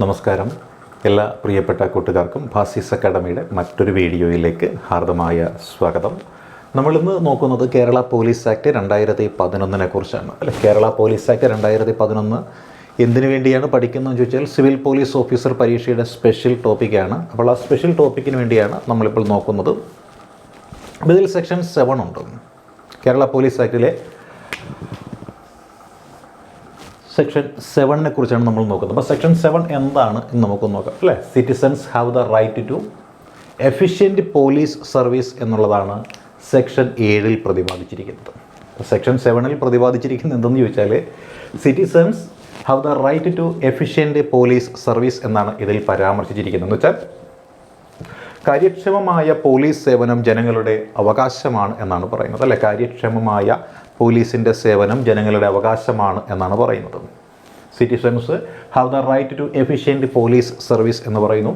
നമസ്കാരം. എല്ലാ പ്രിയപ്പെട്ട കൂട്ടുകാർക്കും ഭാസിസ് അക്കാഡമിയുടെ മറ്റൊരു വീഡിയോയിലേക്ക് ഹാർദമായ സ്വാഗതം. നമ്മളിന്ന് നോക്കുന്നത് കേരള പോലീസ് ആക്ട് 2011 കുറിച്ചാണ്. അല്ലെ, കേരള പോലീസ് ആക്ട് 2011 എന്തിനു വേണ്ടിയാണ് പഠിക്കുന്നതെന്ന് ചോദിച്ചാൽ സിവിൽ പോലീസ് ഓഫീസർ പരീക്ഷയുടെ സ്പെഷ്യൽ ടോപ്പിക്കാണ്. അപ്പോൾ ആ സ്പെഷ്യൽ ടോപ്പിക്കിന് വേണ്ടിയാണ് നമ്മളിപ്പോൾ നോക്കുന്നത്. ഇതിൽ സെക്ഷൻ 7 ഉണ്ട്. കേരള പോലീസ് ആക്ടിലെ സെക്ഷൻ 7 കുറിച്ചാണ് നമ്മൾ നോക്കുന്നത്. അപ്പോൾ സെക്ഷൻ 7 എന്താണ് എന്ന് നമുക്ക് നോക്കാം. അല്ലേ, citizens have the right to efficient police service എന്നുള്ളതാണ് സെക്ഷൻ 7 പ്രതിപാദിച്ചിരിക്കുന്നത്. സെക്ഷൻ 7 പ്രതിപാദിച്ചിരിക്കുന്നത് എന്തെന്ന് ചോദിച്ചാൽ citizens have the right to efficient police service എന്നാണ് ഇതിൽ പരാമർശിച്ചിരിക്കുന്നത്. എന്ന് വെച്ചാൽ കാര്യക്ഷമമായ പോലീസ് സേവനം ജനങ്ങളുടെ അവകാശമാണ് എന്നാണ് പറയുന്നത്. അല്ലെ, കാര്യക്ഷമമായ പോലീസിൻ്റെ സേവനം ജനങ്ങളുടെ അവകാശമാണ് എന്നാണ് പറയുന്നത്. Citizens have the right to efficient police service എന്ന് പറയുന്നു.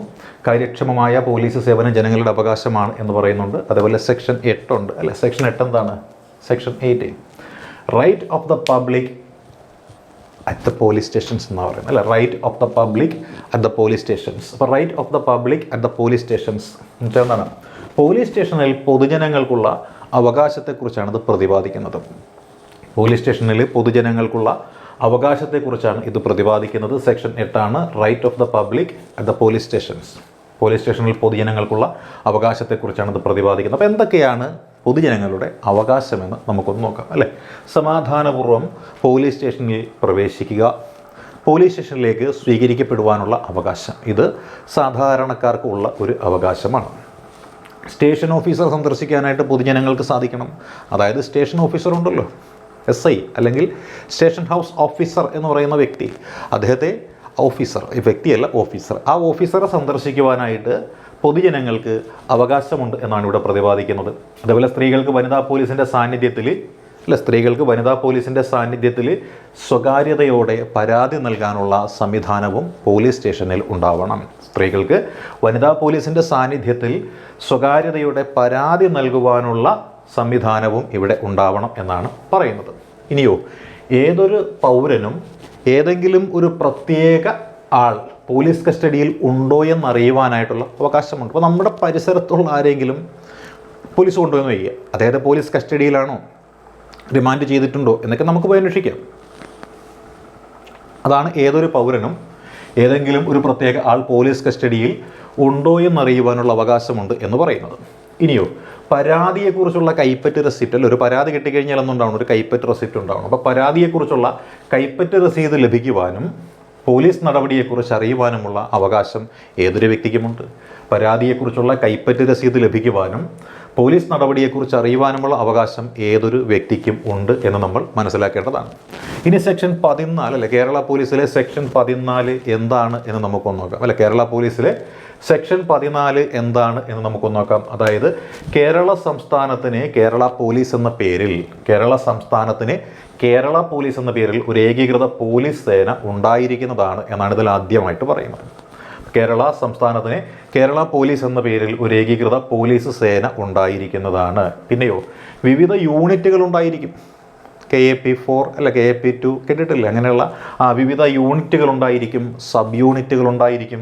കാര്യക്ഷമമായ പോലീസ് സേവനം ജനങ്ങളുടെ അവകാശമാണ് എന്ന് പറയുന്നുണ്ട്. അതേപോലെ സെക്ഷൻ 8 ഉണ്ട്. അല്ലെ, സെക്ഷൻ 8 എന്താണ്? Section 8 right of the public at the police stations എന്നാണ് പറയുന്നത്. അല്ലെ, right of the public at the police stations. അപ്പോൾ right of the public at the police stations എന്നുവെച്ചാൽ എന്താണ്? പോലീസ് സ്റ്റേഷനിൽ പൊതുജനങ്ങൾക്കുള്ള അവകാശത്തെക്കുറിച്ചാണ് ഇത് പ്രതിപാദിക്കുന്നത്. പോലീസ് സ്റ്റേഷനിൽ പൊതുജനങ്ങൾക്കുള്ള അവകാശത്തെക്കുറിച്ചാണ് ഇത് പ്രതിപാദിക്കുന്നത്. സെക്ഷൻ 8 ആണ് right of the public at the police stations. Police സ്റ്റേഷനിൽ പൊതുജനങ്ങൾക്കുള്ള അവകാശത്തെക്കുറിച്ചാണ് ഇത് പ്രതിപാദിക്കുന്നത്. അപ്പോൾ എന്തൊക്കെയാണ് പൊതുജനങ്ങളുടെ അവകാശമെന്ന് നമുക്കൊന്ന് നോക്കാം. അല്ലേ, സമാധാനപൂർവ്വം പോലീസ് സ്റ്റേഷനിൽ പ്രവേശിക്കുക, പോലീസ് സ്റ്റേഷനിലേക്ക് സ്വീകരിക്കപ്പെടുവാനുള്ള അവകാശം, ഇത് സാധാരണക്കാർക്ക് ഉള്ള ഒരു അവകാശമാണ്. സ്റ്റേഷൻ ഓഫീസർ സന്ദർശിക്കാനായിട്ട് പൊതുജനങ്ങൾക്ക് സാധിക്കണം. അതായത് സ്റ്റേഷൻ ഓഫീസർ ഉണ്ടല്ലോ, SI അല്ലെങ്കിൽ സ്റ്റേഷൻ ഹൗസ് ഓഫീസർ എന്ന് പറയുന്ന വ്യക്തി, അദ്ദേഹത്തെ ഓഫീസർ, വ്യക്തിയല്ല ഓഫീസർ, ആ ഓഫീസറെ സന്ദർശിക്കുവാനായിട്ട് പൊതുജനങ്ങൾക്ക് അവകാശമുണ്ട് എന്നാണ് ഇവിടെ പ്രതിപാദിക്കുന്നത്. അതേപോലെ സ്ത്രീകൾക്ക് വനിതാ പോലീസിൻ്റെ സാന്നിധ്യത്തിൽ സ്വകാര്യതയോടെ പരാതി നൽകാനുള്ള സംവിധാനവും പോലീസ് സ്റ്റേഷനിൽ ഉണ്ടാവണം. സ്ത്രീകൾക്ക് വനിതാ പോലീസിൻ്റെ സാന്നിധ്യത്തിൽ സ്വകാര്യതയോടെ പരാതി നൽകുവാനുള്ള സംവിധാനവും ഇവിടെ ഉണ്ടാവണം എന്നാണ് പറയുന്നത്. ഇനിയോ, ഏതൊരു പൗരനും ഏതെങ്കിലും ഒരു പ്രത്യേക ആൾ പോലീസ് കസ്റ്റഡിയിൽ ഉണ്ടോ എന്നറിയുവാനായിട്ടുള്ള അവകാശമുണ്ട്. അപ്പോൾ നമ്മുടെ പരിസരത്തുള്ള ആരെങ്കിലും പോലീസ് കൊണ്ടുവന്ന് വയ്ക്കുക, അദ്ദേഹത്തെ പോലീസ് കസ്റ്റഡിയിലാണോ, റിമാൻഡ് ചെയ്തിട്ടുണ്ടോ എന്നൊക്കെ നമുക്ക് പോയി അന്വേഷിക്കാം. അതാണ് ഏതൊരു പൗരനും ഏതെങ്കിലും ഒരു പ്രത്യേക ആൾ പോലീസ് കസ്റ്റഡിയിൽ ഉണ്ടോ എന്നറിയുവാനുള്ള അവകാശമുണ്ട് എന്ന് പറയുന്നത്. ഇനിയോ, പരാതിയെക്കുറിച്ചുള്ള കൈപ്പറ്റ് റെസിപ്റ്റ്, അല്ല, ഒരു പരാതി കിട്ടിക്കഴിഞ്ഞാൽ എന്നുണ്ടാവണം, ഒരു കൈപ്പറ്റ് റെസിപ്റ്റ് ഉണ്ടാവണം. അപ്പോൾ പരാതിയെക്കുറിച്ചുള്ള കൈപ്പറ്റ് രസീത് ലഭിക്കുവാനും പോലീസ് നടപടിയെക്കുറിച്ച് അറിയുവാനുമുള്ള അവകാശം ഏതൊരു വ്യക്തിക്കുമുണ്ട്. പരാതിയെക്കുറിച്ചുള്ള കൈപ്പറ്റ് രസീത് ലഭിക്കുവാനും പോലീസ് നടപടിയെക്കുറിച്ച് അറിയുവാനുമുള്ള അവകാശം ഏതൊരു വ്യക്തിക്കും ഉണ്ട് എന്ന് നമ്മൾ മനസ്സിലാക്കേണ്ടതാണ്. ഇനി സെക്ഷൻ 14, അല്ലെ, കേരള പോലീസിലെ സെക്ഷൻ 14 എന്താണ് എന്ന് നമുക്കൊന്ന് നോക്കാം. അല്ലെ, കേരള പോലീസിലെ സെക്ഷൻ 14 എന്താണ് എന്ന് നമുക്കൊന്ന് നോക്കാം. അതായത് കേരള സംസ്ഥാനത്തിന് കേരള പോലീസ് എന്ന പേരിൽ ഒരു ഏകീകൃത പോലീസ് സേന ഉണ്ടായിരിക്കുന്നതാണ് എന്നാണ് ഇതിൽ ആദ്യമായിട്ട് പറയുന്നത്. കേരള സംസ്ഥാനത്തിന് കേരള പോലീസ് എന്ന പേരിൽ ഒരു ഏകീകൃത പോലീസ് സേന ഉണ്ടായിരിക്കുന്നതാണ്. പിന്നെയോ, വിവിധ യൂണിറ്റുകൾ ഉണ്ടായിരിക്കും. KAP4 അല്ല, KAP2 കേട്ടിട്ടില്ല, അങ്ങനെയുള്ള വിവിധ യൂണിറ്റുകൾ ഉണ്ടായിരിക്കും, സബ് യൂണിറ്റുകൾ ഉണ്ടായിരിക്കും.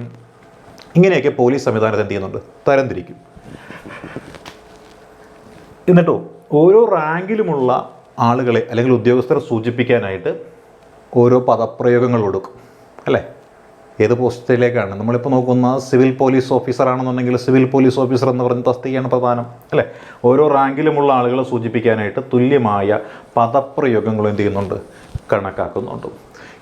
ഇങ്ങനെയൊക്കെ പോലീസ് സംവിധാനത്തെ എന്ത് ചെയ്യുന്നുണ്ട്? തരംതിരിക്കും. എന്നിട്ടോ ഓരോ റാങ്കിലുമുള്ള ആളുകളെ അല്ലെങ്കിൽ ഉദ്യോഗസ്ഥരെ സൂചിപ്പിക്കാനായിട്ട് ഓരോ പദപ്രയോഗങ്ങൾ കൊടുക്കും. അല്ലേ, ഏത് പോസ്റ്റിലേക്കാണ് നമ്മളിപ്പോൾ നോക്കുന്ന സിവിൽ പോലീസ് ഓഫീസർ ആണെന്നുണ്ടെങ്കിൽ സിവിൽ പോലീസ് ഓഫീസർ എന്ന് പറയുന്ന തസ്തികയാണ് പ്രധാനം. അല്ലേ, ഓരോ റാങ്കിലുമുള്ള ആളുകളെ സൂചിപ്പിക്കാനായിട്ട് തുല്യമായ പദപ്രയോഗങ്ങൾ എന്ത് ചെയ്യുന്നുണ്ട്? കണക്കാക്കുന്നുണ്ട്.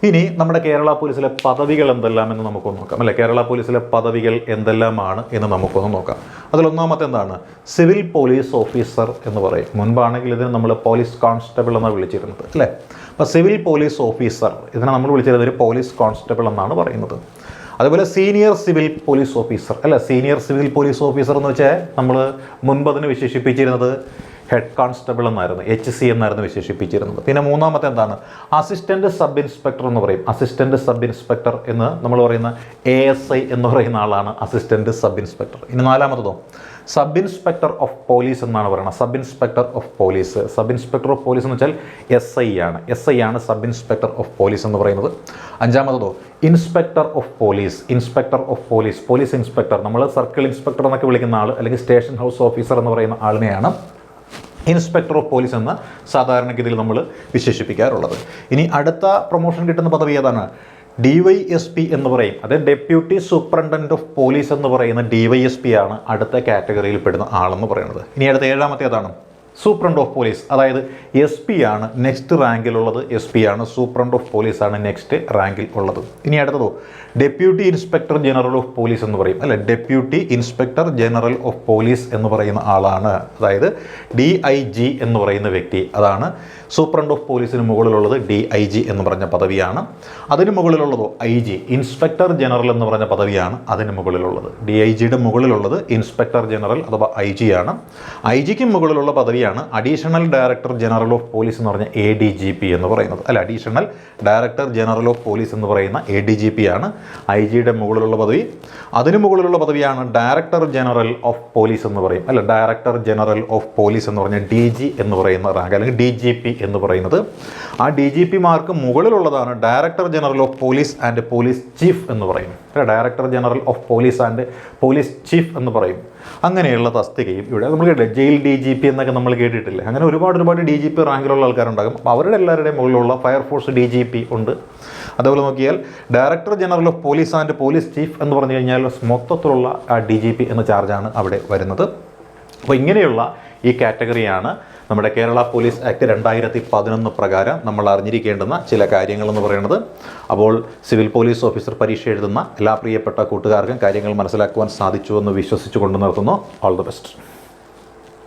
ഇനി നമ്മുടെ കേരള പോലീസിലെ പദവികൾ എന്തെല്ലാം എന്ന് നമുക്കൊന്ന് നോക്കാം. അല്ലെ, കേരള പോലീസിലെ പദവികൾ എന്തെല്ലാമാണ് എന്ന് നമുക്കൊന്ന് നോക്കാം. അതിലൊന്നാമത്തെ എന്താണ്? സിവിൽ പോലീസ് ഓഫീസർ എന്ന് പറയും. മുൻപാണെങ്കിൽ ഇതിന് നമ്മൾ പോലീസ് കോൺസ്റ്റബിൾ എന്നാണ് വിളിച്ചിരുന്നത്. അല്ലേ, അപ്പോൾ സിവിൽ പോലീസ് ഓഫീസർ, ഇതിനെ നമ്മൾ വിളിച്ചിരുന്നത് ഒരു പോലീസ് കോൺസ്റ്റബിൾ എന്നാണ് പറയുന്നത്. അതുപോലെ സീനിയർ സിവിൽ പോലീസ് ഓഫീസർ, അല്ല, സീനിയർ സിവിൽ പോലീസ് ഓഫീസർ എന്ന് വെച്ചാൽ നമ്മൾ മുൻപ് അതിന് വിശേഷിപ്പിച്ചിരുന്നത് ഹെഡ് കോൺസ്റ്റബിൾ എന്നായിരുന്നു, HC എന്നായിരുന്നു വിശേഷിപ്പിച്ചിരുന്നത്. പിന്നെ മൂന്നാമത്തെ എന്താണ്, അസിസ്റ്റന്റ് സബ് ഇൻസ്പെക്ടർ എന്ന് പറയും. അസിസ്റ്റന്റ് സബ് ഇൻസ്പെക്ടർ എന്ന് നമ്മൾ പറയുന്ന ASI എന്ന് പറയുന്ന ആളാണ് അസിസ്റ്റന്റ് സബ് ഇൻസ്പെക്ടർ. ഇനി നാലാമത്തതോ സബ് ഇൻസ്പെക്ടർ ഓഫ് പോലീസ് എന്നാണ് പറയുന്നത്. Sub inspector of police, sub inspector of police എന്ന് വെച്ചാൽ SI ആണ് സബ് ഇൻസ്പെക്ടർ ഓഫ് പോലീസ് എന്ന് പറയുന്നത്. അഞ്ചാമത്തതോ inspector of police, inspector of police, police inspector, നമ്മൾ സർക്കിൾ ഇൻസ്പെക്ടർ എന്നൊക്കെ വിളിക്കുന്ന ആൾ അല്ലെങ്കിൽ സ്റ്റേഷൻ ഹൗസ് ഓഫീസർ എന്ന് പറയുന്ന ആളിനെയാണ് ഇൻസ്പെക്ടർ ഓഫ് പോലീസ് എന്ന് സാധാരണഗതിയിൽ നമ്മൾ വിശേഷിപ്പിക്കാറുള്ളത്. ഇനി അടുത്ത പ്രൊമോഷൻ കിട്ടുന്ന പദവി ഏതാണ്, DYSP എന്ന് പറയും. അത് ഡെപ്യൂട്ടി സൂപ്രണ്ടൻറ്റ് ഓഫ് പോലീസ് എന്ന് പറയുന്ന DYSP ആണ് അടുത്ത കാറ്റഗറിയിൽ പെടുന്ന ആളെന്ന് പറയുന്നത്. ഇനി അടുത്ത ഏഴാമത്തേതാണ് സൂപ്രണ്ട് ഓഫ് പോലീസ്, അതായത് SP ആണ് നെക്സ്റ്റ് റാങ്കിലുള്ളത്. SP ആണ്, സൂപ്രണ്ട് ഓഫ് പോലീസ് ആണ് നെക്സ്റ്റ് റാങ്കിൽ ഉള്ളത്. ഇനി അടുത്തതോ deputy inspector general of police എന്ന് പറയും, അല്ലെ deputy inspector general of police എന്ന് പറയുന്ന ആളാണ്. അതായത് DIG എന്ന് പറയുന്ന വ്യക്തി, അതാണ് സൂപ്രണ്ട് ഓഫ് പോലീസിന് മുകളിലുള്ളത് DIG എന്ന് പറഞ്ഞ പദവിയാണ്. അതിന് മുകളിലുള്ളതോ IG ഇൻസ്പെക്ടർ ജനറൽ എന്ന് പറഞ്ഞ പദവിയാണ് അതിന് മുകളിലുള്ളത്. DIGയുടെ മുകളിലുള്ളത് ഇൻസ്പെക്ടർ ജനറൽ അഥവാ IG ആണ്. IG-ക്ക് മുകളിലുള്ള പദവിയാണ് additional director general of police എന്ന് പറഞ്ഞ ADGP എന്ന് പറയുന്നത്. അല്ല, additional director general of police എന്ന് പറയുന്ന ADGP ആണ് IG-യുടെ മുകളിലുള്ള പദവി. അതിന് മുകളിലുള്ള പദവിയാണ് ഡയറക്ടർ ജനറൽ ഓഫ് പോലീസ് എന്ന് പറയും, അല്ല ഡയറക്ടർ ജനറൽ ഓഫ് പോലീസ് എന്ന് പറഞ്ഞ DG എന്ന് പറയുന്ന റാങ്ക്, അല്ലെങ്കിൽ DGP എന്ന് പറയുന്നത്. ആ DGP-മാർക്ക് മുകളിലുള്ളതാണ് director general of police and police chief എന്ന് പറയും, director general of police and police chief എന്ന് പറയും. അങ്ങനെയുള്ള തസ്തികയും ഇവിടെ നമ്മൾ കേട്ടില്ല, ജയിൽ DGP എന്നൊക്കെ നമ്മൾ കേട്ടിട്ടില്ലേ. അങ്ങനെ ഒരുപാട് DGP റാങ്കിലുള്ള ആൾക്കാരുണ്ടാകും. അപ്പോൾ അവരുടെ എല്ലാവരുടെയും മുകളിലുള്ള ഫയർഫോഴ്സ് DGP ഉണ്ട്. അതേപോലെ നോക്കിയാൽ director general of police and police chief എന്ന് പറഞ്ഞു കഴിഞ്ഞാൽ മൊത്തത്തിലുള്ള ആ DGP എന്ന ചാർജാണ് അവിടെ വരുന്നത്. അപ്പോൾ ഇങ്ങനെയുള്ള ഈ കാറ്റഗറിയാണ് നമ്മുടെ കേരള പോലീസ് ആക്ട് 2011 പ്രകാരം നമ്മൾ അറിഞ്ഞിരിക്കേണ്ടുന്ന ചില കാര്യങ്ങളെന്ന് പറയുന്നത്. അപ്പോൾ സിവിൽ പോലീസ് ഓഫീസർ പരീക്ഷ എഴുതുന്ന എല്ലാ പ്രിയപ്പെട്ട കൂട്ടുകാർക്കും കാര്യങ്ങൾ മനസ്സിലാക്കുവാൻ സാധിച്ചുവെന്ന് വിശ്വസിച്ചുകൊണ്ട് നിർത്തുന്നു. All the best.